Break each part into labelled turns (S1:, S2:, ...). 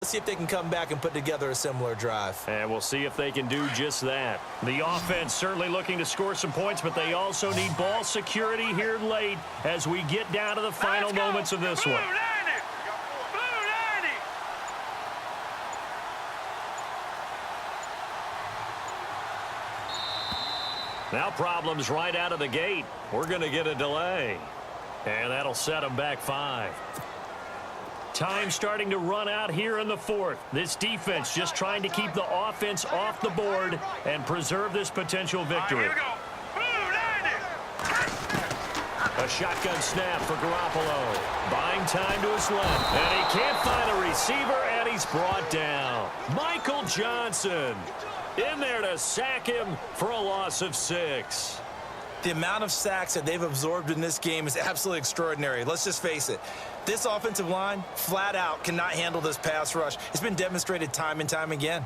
S1: Let's see if they can come back and put together a similar drive.
S2: And we'll see if they can do just that. The offense certainly looking to score some points, but they also need ball security here late as we get down to the final moments of this one. Now problems right out of the gate. We're going to get a delay. And that'll set them back 5. Time starting to run out here in the 4th. This defense just trying to keep the offense off the board and preserve this potential victory. A shotgun snap for Garoppolo. Buying time to his left. And he can't find a receiver, and he's brought down. Michael Johnson in there to sack him for a loss of 6.
S1: The amount of sacks that they've absorbed in this game is absolutely extraordinary. Let's just face it. This offensive line, flat out, cannot handle this pass rush. It's been demonstrated time and time again.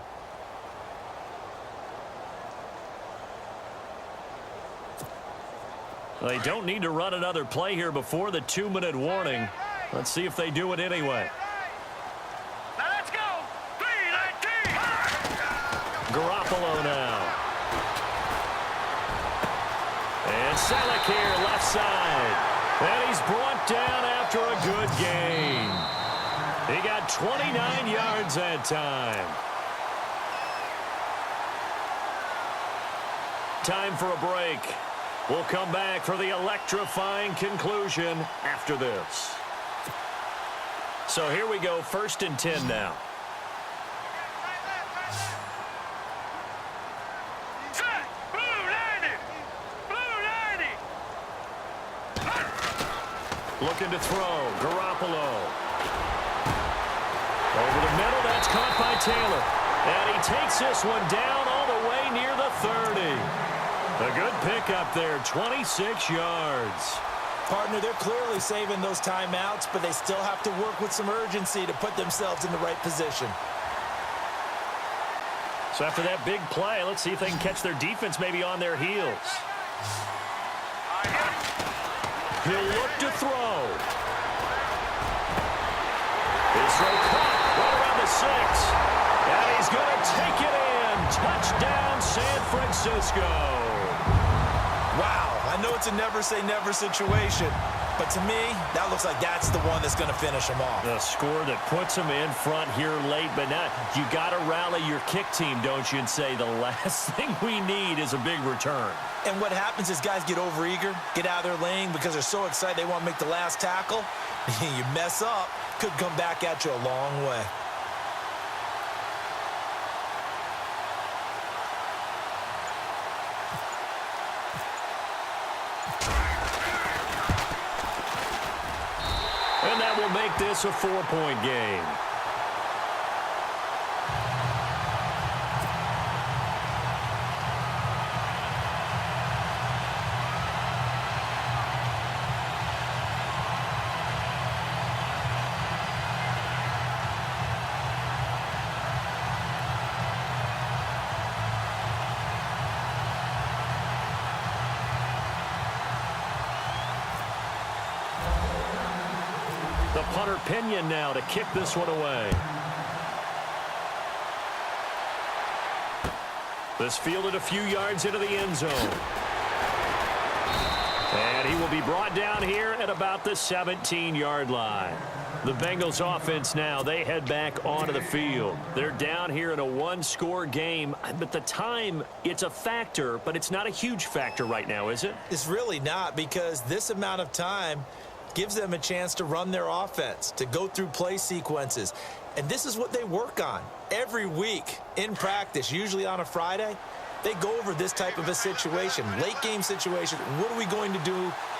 S2: They don't need to run another play here before the 2-minute warning. Let's see if they do it anyway.
S3: Now let's go. 3-19.
S2: Garoppolo now. And Selleck here, left side. And he's brought down after a good gain. He got 29 yards that time. Time for a break. We'll come back for the electrifying conclusion after this. So here we go, 1st and 10 now. Looking to throw. Garoppolo. Over the middle. That's caught by Taylor. And he takes this one down all the way near the 30. A good pickup there. 26 yards.
S1: Partner, they're clearly saving those timeouts, but they still have to work with some urgency to put themselves in the right position.
S2: So after that big play, let's see if they can catch their defense maybe on their heels. He'll look to throw. His throw caught right around the 6. And he's going to take it in. Touchdown, San Francisco.
S1: Wow, I know it's a never-say-never situation, but to me, that looks like that's the one that's going to finish them off.
S2: The score that puts them in front here late, but now you got to rally your kick team, don't you, and say the last thing we need is a big return.
S1: And what happens is guys get overeager, get out of their lane because they're so excited they want to make the last tackle. You mess up, could come back at you a long way.
S2: And that will make this a 4-point game. The punter Pinion now to kick this one away. This fielded a few yards into the end zone. And he will be brought down here at about the 17-yard line. The Bengals offense now, they head back onto the field. They're down here in a 1-score game, but the time, it's a factor, but it's not a huge factor right now, is it?
S1: It's really not, because this amount of time gives them a chance to run their offense, to go through play sequences. And this is what they work on every week in practice, usually on a Friday. They go over this type of a situation, late game situation. What are we going to do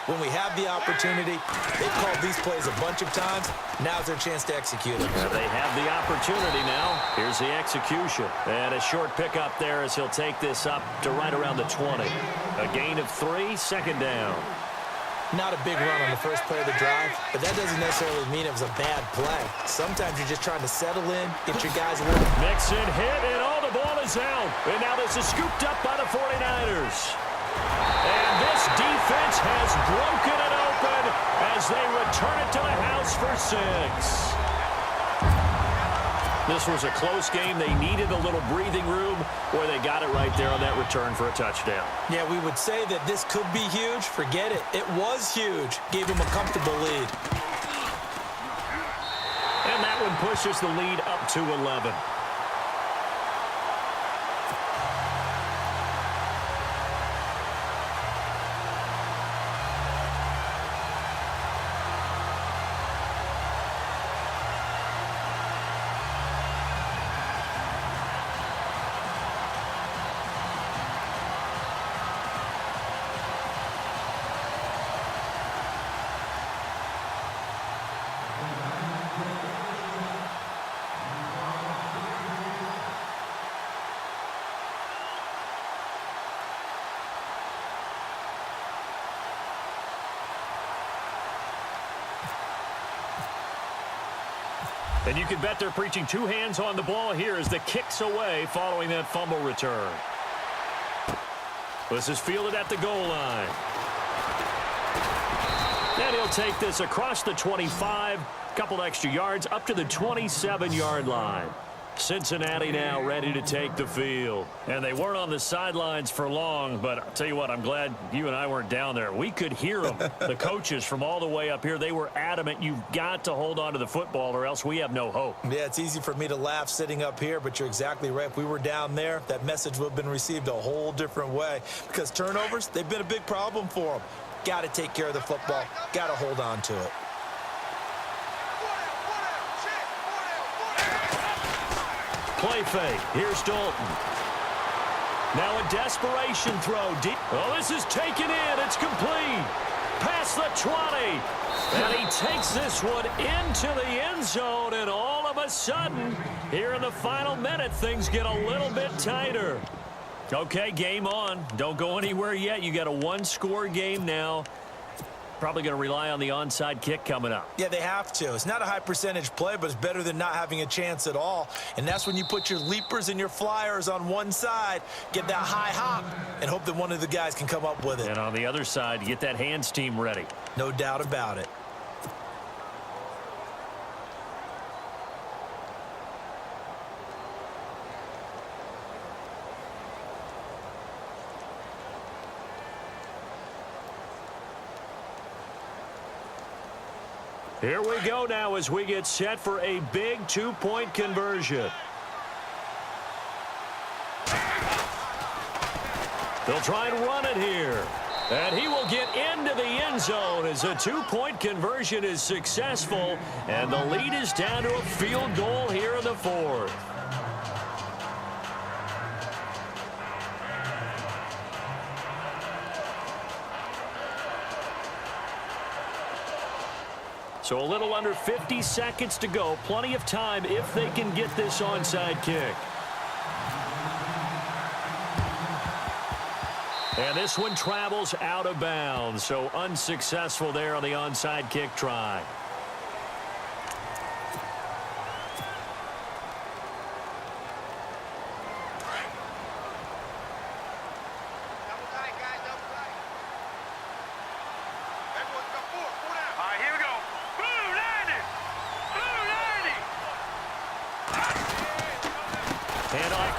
S1: when we have the opportunity? They've called these plays a bunch of times. Now's their chance to execute them.
S2: They have the opportunity now. Here's the execution. And a short pickup there as he'll take this up to right around the 20. A gain of 3, 2nd down.
S1: Not a big run on the first play of the drive, but that doesn't necessarily mean it was a bad play. Sometimes you're just trying to settle in, get your guys working.
S2: Mixon hit, and all the ball is out. And now this is scooped up by the 49ers. And this defense has broken it open as they return it to the house for 6. This was a close game. They needed a little breathing room where they got it right there on that return for a touchdown.
S1: Yeah, we would say that this could be huge. Forget it. It was huge. Gave them a comfortable lead.
S2: And that one pushes the lead up to 11. And you can bet they're preaching two hands on the ball here as the kick's away following that fumble return. This is fielded at the goal line. And he'll take this across the 25, couple extra yards up to the 27-yard line. Cincinnati now ready to take the field. And they weren't on the sidelines for long, but I'll tell you what, I'm glad you and I weren't down there. We could hear them. The coaches from all the way up here, they were adamant, you've got to hold on to the football or else we have no hope.
S1: Yeah, it's easy for me to laugh sitting up here, but you're exactly right. If we were down there, that message would have been received a whole different way because turnovers, they've been a big problem for them. Got to take care of the football. Got to hold on to it.
S2: Play fake. Here's Dalton. Now a desperation throw. Deep. Oh, this is taken in. It's complete. Past the 20. And he takes this one into the end zone. And all of a sudden, here in the final minute, things get a little bit tighter. Okay, game on. Don't go anywhere yet. You got a one-score game now. Probably going to rely on the onside kick coming up.
S1: Yeah, they have to. It's not a high percentage play, but it's better than not having a chance at all. And that's when you put your leapers and your flyers on one side, get that high hop, and hope that one of the guys can come up with it.
S2: And on the other side, get that hands team ready.
S1: No doubt about it.
S2: Here we go now as we get set for a big two-point conversion. They'll try and run it here. And he will get into the end zone as a two-point conversion is successful. And the lead is down to a field goal here in the fourth. So a little under 50 seconds to go. Plenty of time if they can get this onside kick. And this one travels out of bounds. So unsuccessful there on the onside kick try.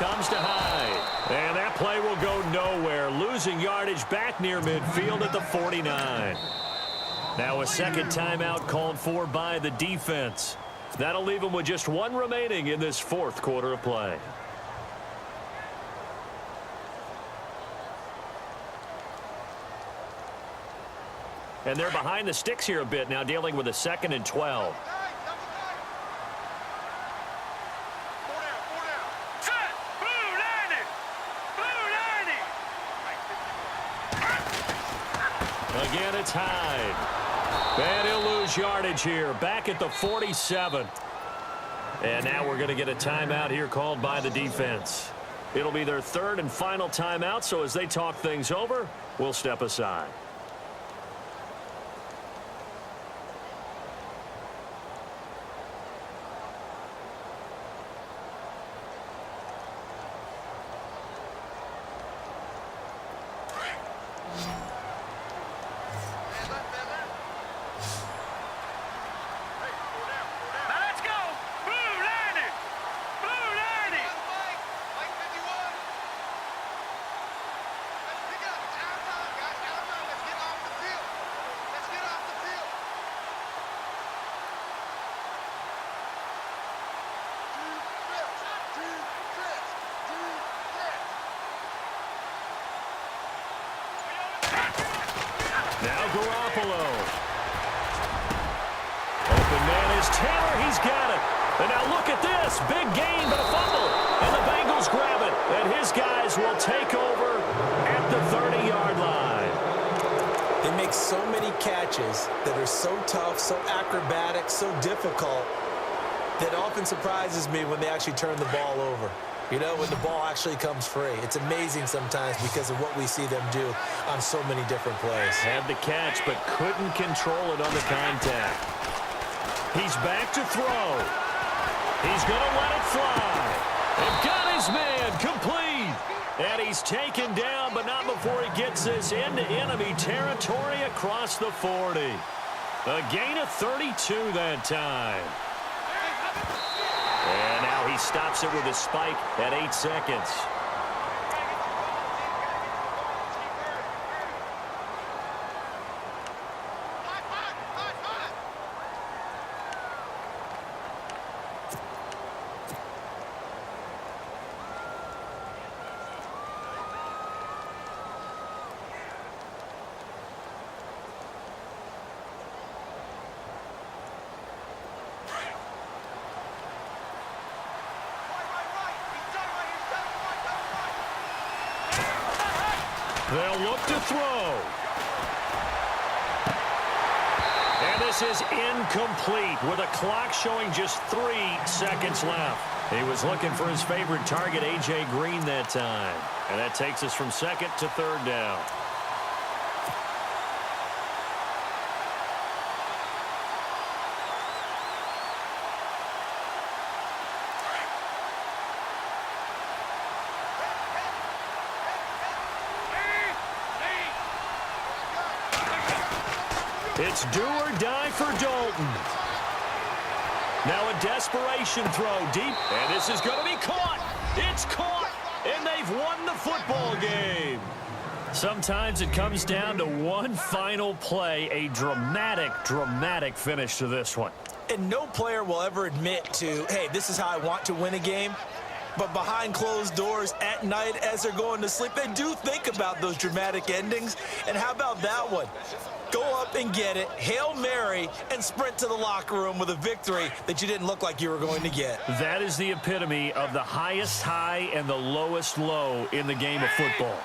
S2: Comes to Hyde. And that play will go nowhere. Losing yardage back near midfield at the 49. Now a second timeout called for by the defense. That'll leave them with just one remaining in this fourth quarter of play. And they're behind the sticks here a bit now, dealing with a 2nd and 12. Again, it's Hyde. And he'll lose yardage here, back at the 47. And now we're going to get a timeout here called by the defense. It'll be their third and final timeout, so as they talk things over, we'll step aside. Garoppolo. Open man is Taylor. He's got it. And now look at this. Big gain, but a fumble. And the Bengals grab it. And his guys will take over at the 30-yard line.
S1: They make so many catches that are so tough, so acrobatic, so difficult, that often surprises me when they actually turn the ball over. You know, when the ball actually comes free. It's amazing sometimes because of what we see them do on so many different plays.
S2: Had the catch, but couldn't control it on the contact. He's back to throw. He's going to let it fly. And got his man complete. And he's taken down, but not before he gets this into enemy territory across the 40. A gain of 32 that time. And now he stops it with a spike at 8 seconds. They'll look to throw. And this is incomplete with a clock showing just 3 seconds left. He was looking for his favorite target, A.J. Green, that time. And that takes us from second to third down. It's do or die for Dalton. Now a desperation throw deep, and this is going to be caught. It's caught, and they've won the football game. Sometimes it comes down to one final play, a dramatic finish to this one.
S1: And no player will ever admit to, hey, this is how I want to win a game. But behind closed doors at night as they're going to sleep, they do think about those dramatic endings. And how about that one? Go up and get it, Hail Mary, and sprint to the locker room with a victory that you didn't look like you were going to get.
S2: That is the epitome of the highest high and the lowest low in the game of football.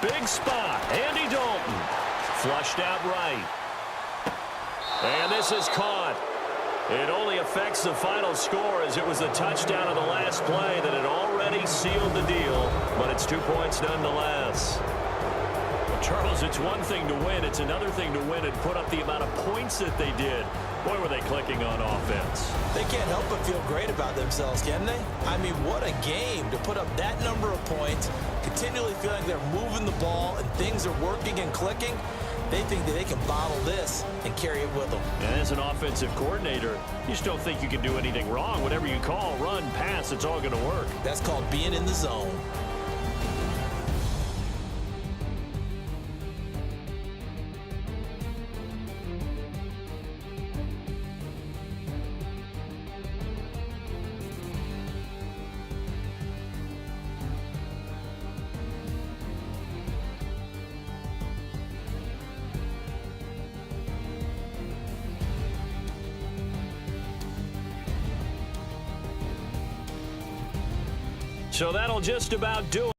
S2: Big spot, Andy Dalton. Flushed out right. And this is caught. It only affects the final score as it was a touchdown on the last play that had already sealed the deal, but it's 2 points nonetheless. Charles, it's one thing to win. It's another thing to win and put up the amount of points that they did. Boy, were they clicking on offense.
S1: They can't help but feel great about themselves, can they? I mean, what a game to put up that number of points, continually feeling like they're moving the ball and things are working and clicking. They think that they can bottle this and carry it with them.
S2: And as an offensive coordinator, you just don't think you can do anything wrong. Whatever you call, run, pass, it's all going to work.
S1: That's called being in the zone.
S2: So that'll just about do it.